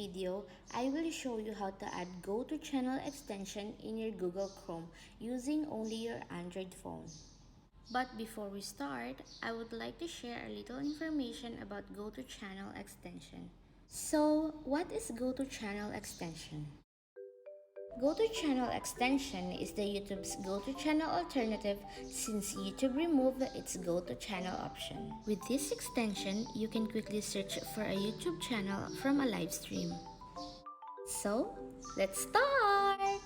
video, I will show you how to add GoTo Channel extension in your Google Chrome using only your Android phone. But before we start, I would like to share a little information about GoTo Channel extension. So, what is GoTo Channel extension? GoTo Channel extension is the YouTube's GoTo Channel alternative since YouTube removed its GoTo Channel option. With this extension, you can quickly search for a YouTube channel from a live stream. So, let's start!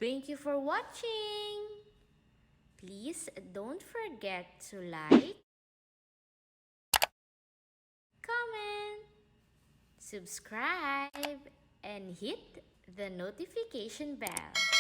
Thank you for watching! Please don't forget to like, comment, subscribe, and hit the notification bell.